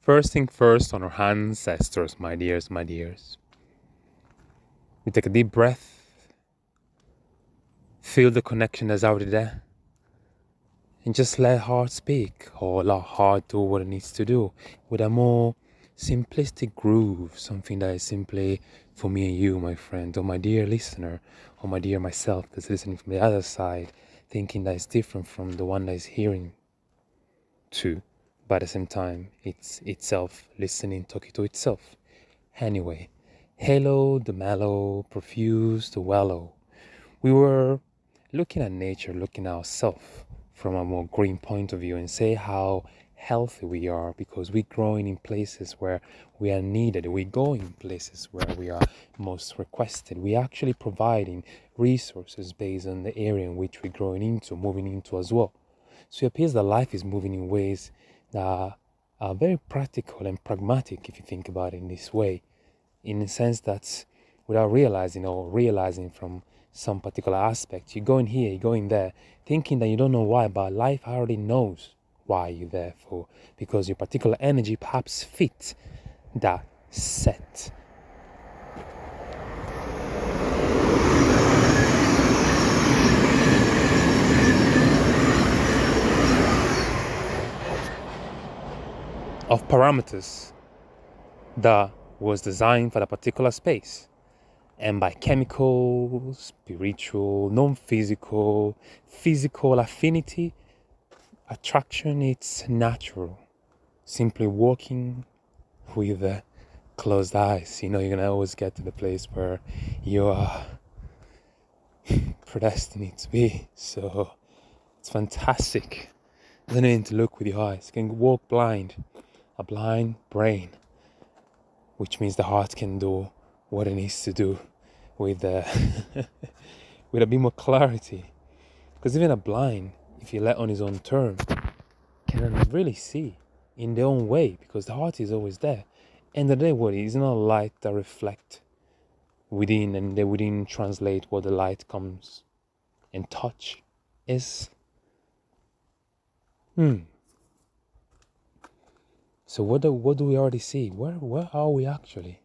First thing first, on our ancestors, my dears, my dears. We take a deep breath, feel the connection that's already there, and just let heart speak, or let heart do what it needs to do, with a more simplistic groove, something that is simply for me and you, my friend, or my dear listener, or my dear myself that's listening from the other side, thinking that it's different from the one that is hearing too, but at the same time, it's itself listening, talking to itself. Anyway, hello, the mellow, profuse, the wallow. We were looking at nature, looking at ourselves from a more green point of view and say how healthy we are because we're growing in places where we are needed. We're going in places where we are most requested. We're actually providing resources based on the area in which we're growing into, moving into as well. So it appears that life is moving in ways that are very practical and pragmatic if you think about it in this way, in the sense that without realizing or realizing from some particular aspect, you're going here, you're going there, thinking that you don't know why, but life already knows why you're there for, because your particular energy perhaps fit that set. Of parameters that was designed for a particular space, and by chemical, spiritual, non-physical, physical affinity, attraction, it's natural. Simply walking with closed eyes, you're gonna always get to the place where you are predestined to be. So it's fantastic. You don't need to look with your eyes. You can walk blind. A blind brain, which means the heart can do what it needs to do with with a bit more clarity. Because even a blind, if you let on his own term, can really see in their own way, because the heart is always there. And the day what is not light that reflect within, and they within translate what the light comes and touch is. So what do we already see? Where are we actually?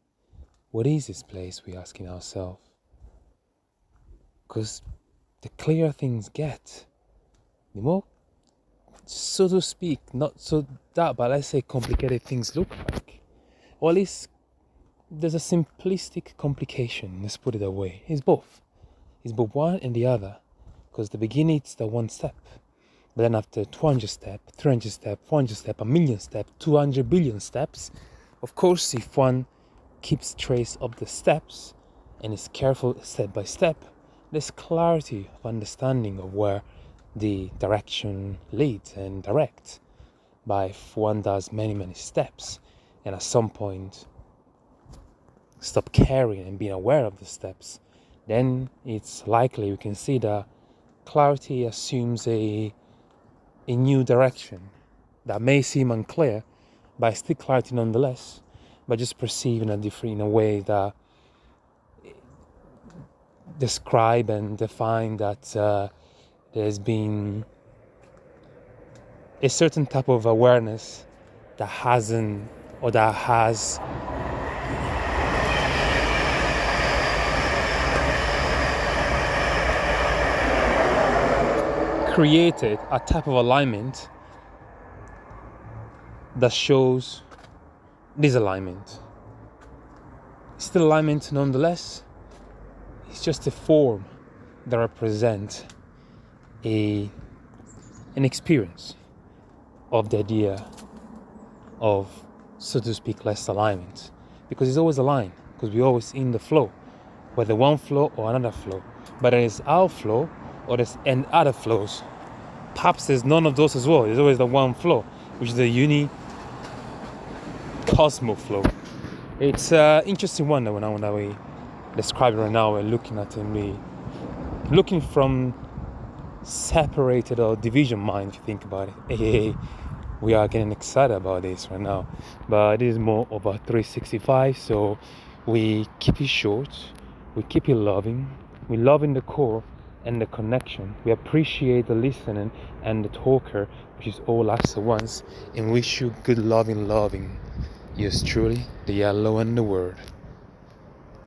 What is this place, we're asking ourselves? Because the clearer things get, the more, so to speak, not so that, but let's say complicated things look like. Or at least there's a simplistic complication, let's put it that way. It's both. It's both one and the other. Because the beginning, it's the one step. But then after 200 steps, 300 steps, 400 steps, a million steps, 200 billion steps, of course, if one keeps trace of the steps and is careful step by step, there's clarity of understanding of where the direction leads and directs. But if one does many steps and at some point stop caring and being aware of the steps, then it's likely we can see that clarity assumes a new direction that may seem unclear, but still clarity nonetheless, but just perceived in a way that describe and define that there's been a certain type of awareness that hasn't, or that has created a type of alignment that shows disalignment. Still alignment nonetheless. It's just a form that represents an experience of the idea of, so to speak, less alignment. Because it's always aligned, because we're always in the flow, whether one flow or another flow. But there is our flow or there's and other flows. Perhaps there's none of those as well. There's always the one flow, which is the cosmo flow. It's an interesting one that when we describe it right now, we're looking at it, looking from separated or division mind, if you think about it. We are getting excited about this right now, but it is more of a 365, so we keep it short, we keep it loving, we love in the core and the connection, we appreciate the listening and the talker, which is all us at once, and wish you good loving Yours truly, the Yellow and the Word.